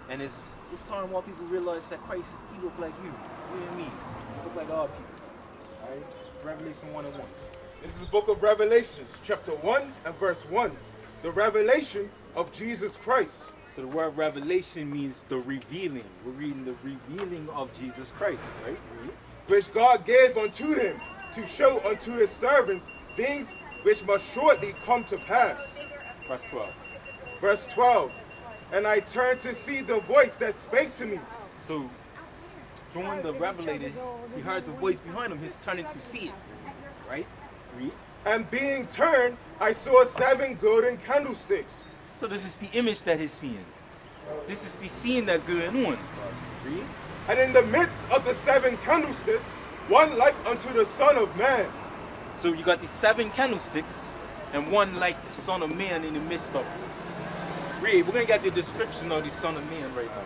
And it's time while people realize that Christ, he looked like you and me. He looked like our people. Alright? Revelation 1 and 1. This is the book of Revelations, chapter 1 and verse 1. The revelation of Jesus Christ. So the word revelation means the revealing. We're reading the revealing of Jesus Christ, right? Read. Which God gave unto him to show unto his servants things which must shortly come to pass. Verse 12. Verse 12. And I turned to see the voice that spake to me. So John the Revelator, he heard the voice behind him. He's turning to see it, right? Read. And being turned, I saw 7 golden candlesticks. So this is the image that he's seeing. This is the scene that's going on. Read. And in the midst of the 7 candlesticks, one like unto the Son of Man. So you got the 7 candlesticks and one like the Son of Man in the midst of it. Read. We're going to get the description of the Son of Man right now.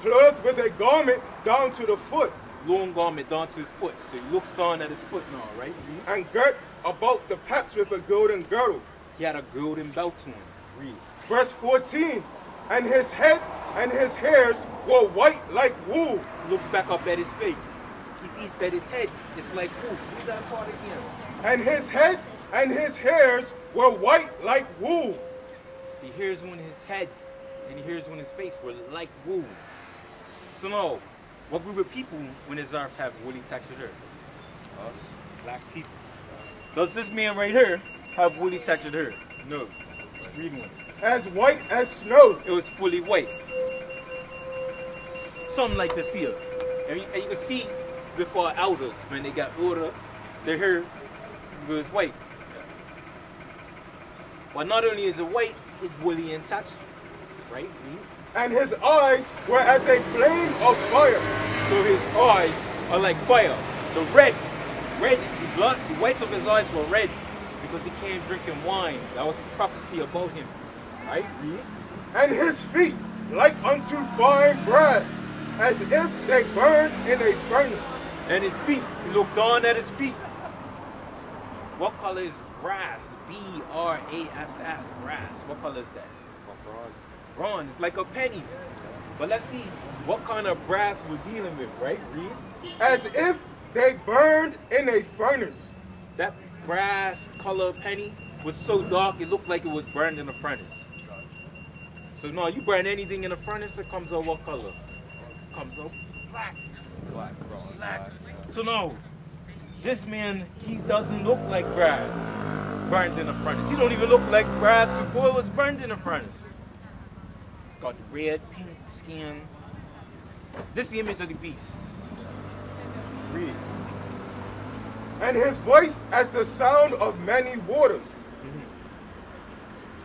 Clothed with a garment down to the foot. Long garment down to his foot. So he looks down at his foot now, right? Read. And girt about the paps with a golden girdle. He had a golden belt to him. Read. Verse 14. And his head and his hairs were white like wool. He looks back up at his face. He sees that his head is like wool. Read that part again. And his head and his hairs were white like wool. He hears when his head and he hears when his face were like wool. So now, what group of people when this earth have woolly textured hair? Us, black people. Does this man right here have woolly textured hair? No. Read one. As white as snow. It was fully white. Something like this here. And you can see before elders, when they got older, their hair was white. But not only is it white, it's woolly in texture. Right? And his eyes were as a flame of fire. So his eyes are like fire. The red, the blood, the whites of his eyes were red because he came drinking wine. That was a prophecy about him. Right? And his feet like unto fine brass, as if they burned in a furnace. And his feet, he looked down at his feet. What color is brass? B-R-A-S-S, brass. What color is that? Bronze. Bronze. It's like a penny. But let's see what kind of brass we're dealing with, right? Read. As if they burned in a furnace. That brass color penny was so dark it looked like it was burned in a furnace. So now you burn anything in a furnace, it comes out what color? It comes out black. Black. So no, this man, he doesn't look like brass burned in a furnace. He don't even look like brass before it was burned in a furnace. It's got red, pink skin. This is the image of the beast. Read. And his voice as the sound of many waters.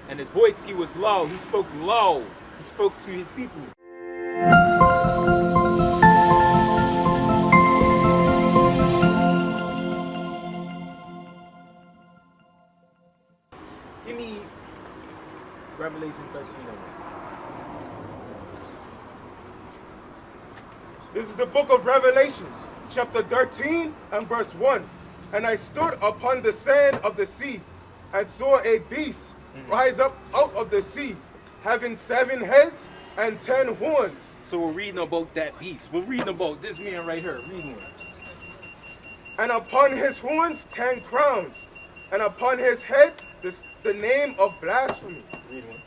And his voice, he was loud. He spoke loud. He spoke to his people. Give me Revelation 13. This is the book of Revelations, chapter 13 and verse 1. And I stood upon the sand of the sea and saw a beast rise up out of the sea, having 7 heads and 10 horns. So we're reading about that beast. We're reading about this man right here. Read one. And upon his horns 10 crowns, and upon his head the name of blasphemy. Read one.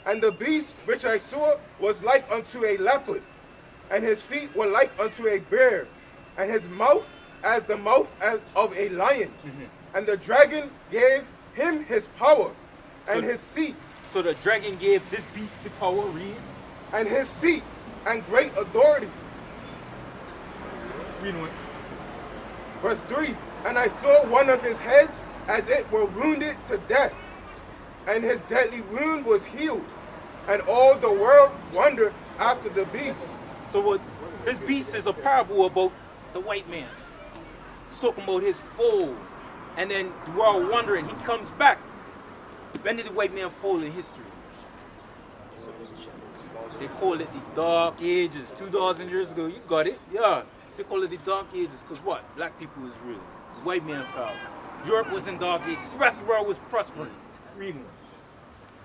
And the beast which I saw was like unto a leopard, and his feet were like unto a bear, and his mouth as the mouth of a lion. And the dragon gave him his power, and his seat. So the dragon gave this beast the power, read. And his seat and great authority. Read one. Verse 3. And I saw one of his heads as it were wounded to death, and his deadly wound was healed, and all the world wondered after the beast. So what this beast is a parable about the white man. It's talking about his fall. And then the world wondering, he comes back. When did the white man fall in history? They call it the Dark Ages. 2,000 years ago, you got it. Yeah. They call it the Dark Ages because what? Black people was real. The white man fell. Europe was in Dark Ages. The rest of the world was prospering. Read one.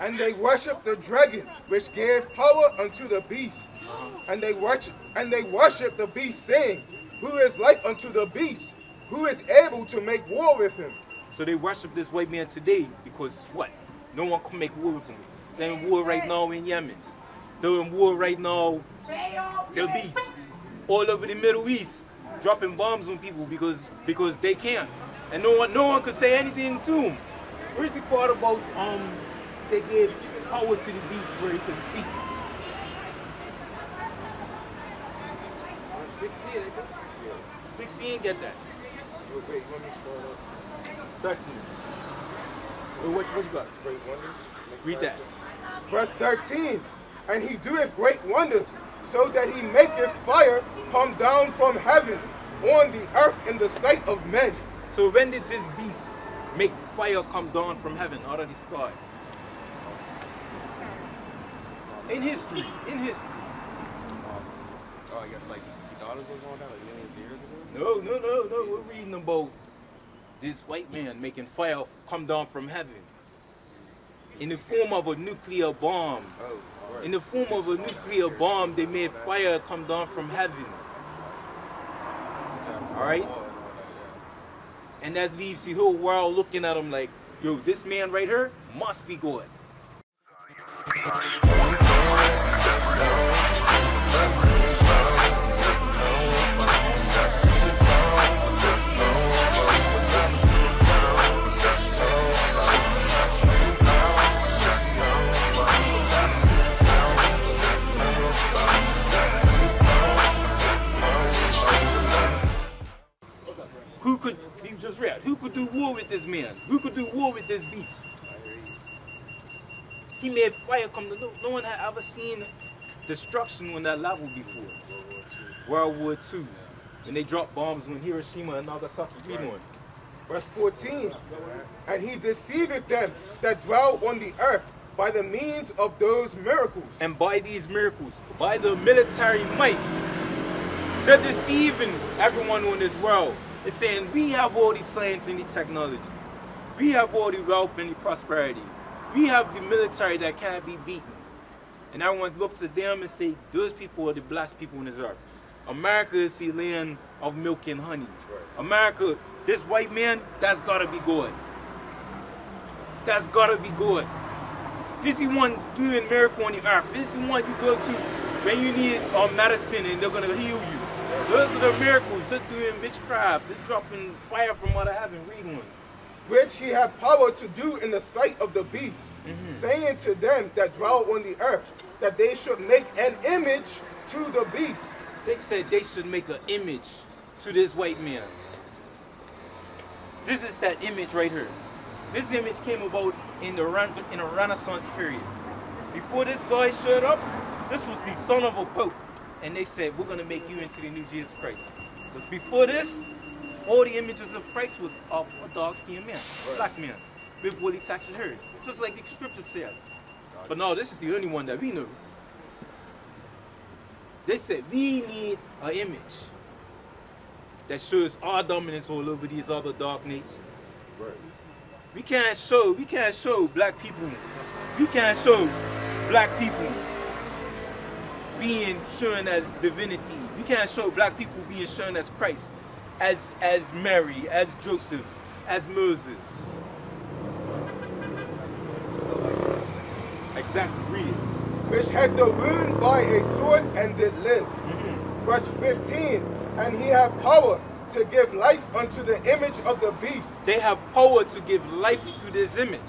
And they worship the dragon, which gave power unto the beast. And they worship the beast, saying, Who is like unto the beast? Who is able to make war with him? So they worship this white man today because what? No one can make war with him. They're in war right now in Yemen. They're in war right now, the beast. All over the Middle East, dropping bombs on people because they can't. And no one could say anything to him. Where's the part about they gave power to the beast where he could speak? 16, 16 get that. Wait, let me start up. 13. What you got? Great wonders. Read that. Verse 13. And he doeth great wonders, so that he maketh fire come down from heaven on the earth in the sight of men. So when did this beast make fire come down from heaven out of the sky? In history. Oh, I guess like the daughters was on that like millions of years ago? No. We're reading about this white man making fire come down from heaven in the form of a nuclear bomb. Oh, right. In the form of a nuclear bomb, they made fire come down from heaven. All right? And that leaves the whole world looking at him like, yo, this man right here must be God. Who could do war with this man? Who could do war with this beast? He made fire come to no one had ever seen destruction on that level before. World War II. When they dropped bombs on Hiroshima and Nagasaki. Read on. Verse 14. And he deceiveth them that dwell on the earth by the means of those miracles. And by these miracles, by the military might, they're deceiving everyone on this world. It's saying we have all the science and the technology. We have all the wealth and the prosperity. We have the military that can't be beaten. And everyone looks at them and say, those people are the blessed people on this earth. America is the land of milk and honey. America, this white man, that's gotta be good. That's gotta be good. This is the one doing miracle on the earth. This is the one you go to when you need medicine and they're gonna heal you. Those are the miracles. They're doing witchcraft. They're dropping fire from out of heaven. Read one. Which he had power to do in the sight of the beast, saying to them that dwell on the earth, that they should make an image to the beast. They said they should make an image to this white man. This is that image right here. This image came about in a Renaissance period. Before this guy showed up, this was the son of a pope. And they said, we're going to make you into the new Jesus Christ. Because before this, all the images of Christ was of a dark-skinned man, black man, with woolly textured hair. Just like the scripture said. But no, this is the only one that we know. They said, we need an image that shows our dominance all over these other dark nations. Right. We can't show black people. We can't show black people being shown as divinity. We can't show black people being shown as Christ, as Mary, as Joseph, as Moses. Exactly, read it. Which had the wound by a sword and did live. Verse 15. And he had power to give life unto the image of the beast. They have power to give life to this image.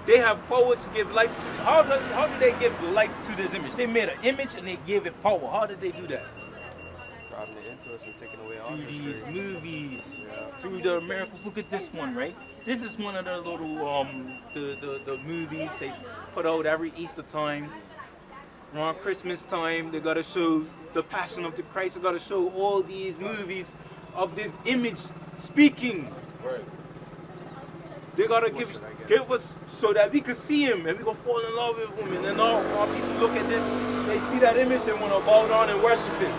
They have power to give life to. How do they give life to this image? They made an image and they gave it power. How did they do that? Driving it into us and taking away all Through these history. movies, through the miracles. Look at this one, right? This is one of their little the movies they put out every Easter time. Around Christmas time, they gotta show the Passion of the Christ. They gotta show all these movies of this image speaking. Right. They gotta give us so that we could see him and we can fall in love with him. And then all people look at this, they see that image and want to bow down and worship it.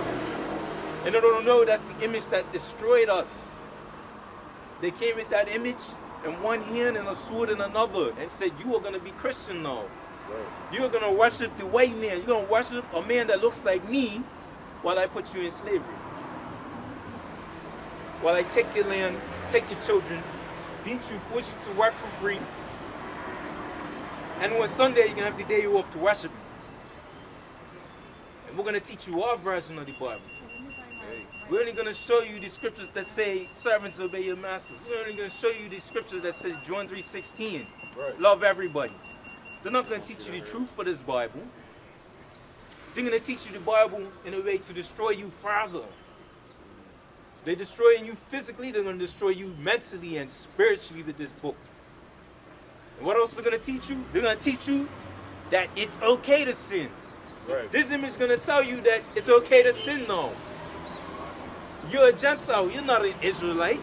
And they don't know that's the image that destroyed us. They came with that image in one hand and a sword in another, and said, you are going to be Christian now. Right. You're going to worship the white man. You're going to worship a man that looks like me while I put you in slavery. While I take your land, take your children, beat you, force you to work for free. And on Sunday, you're going to have the day you off to worship me. And we're going to teach you our version of the Bible. We're only going to show you the scriptures that say, servants obey your masters. We're only going to show you the scripture that says, John 3:16, Right. love everybody. They're not going to teach you the truth for this Bible. They're going to teach you the Bible in a way to destroy you further. They're destroying you physically, they're going to destroy you mentally and spiritually with this book. And what else they're going to teach you? They're going to teach you that it's okay to sin. Right. This image is going to tell you that it's okay to sin now. You're a Gentile, you're not an Israelite.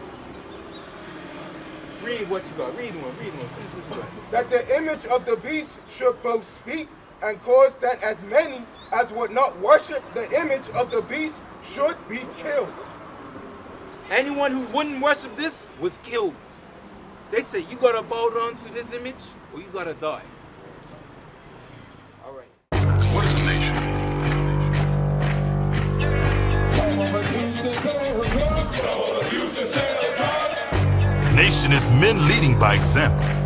Read what you got, read one. Finish what you got. That the image of the beast should both speak and cause that as many as would not worship the image of the beast should be killed. Anyone who wouldn't worship this was killed. They said, you gotta bow down to this image or you gotta die. All right. What is a nation? Nation is men leading by example.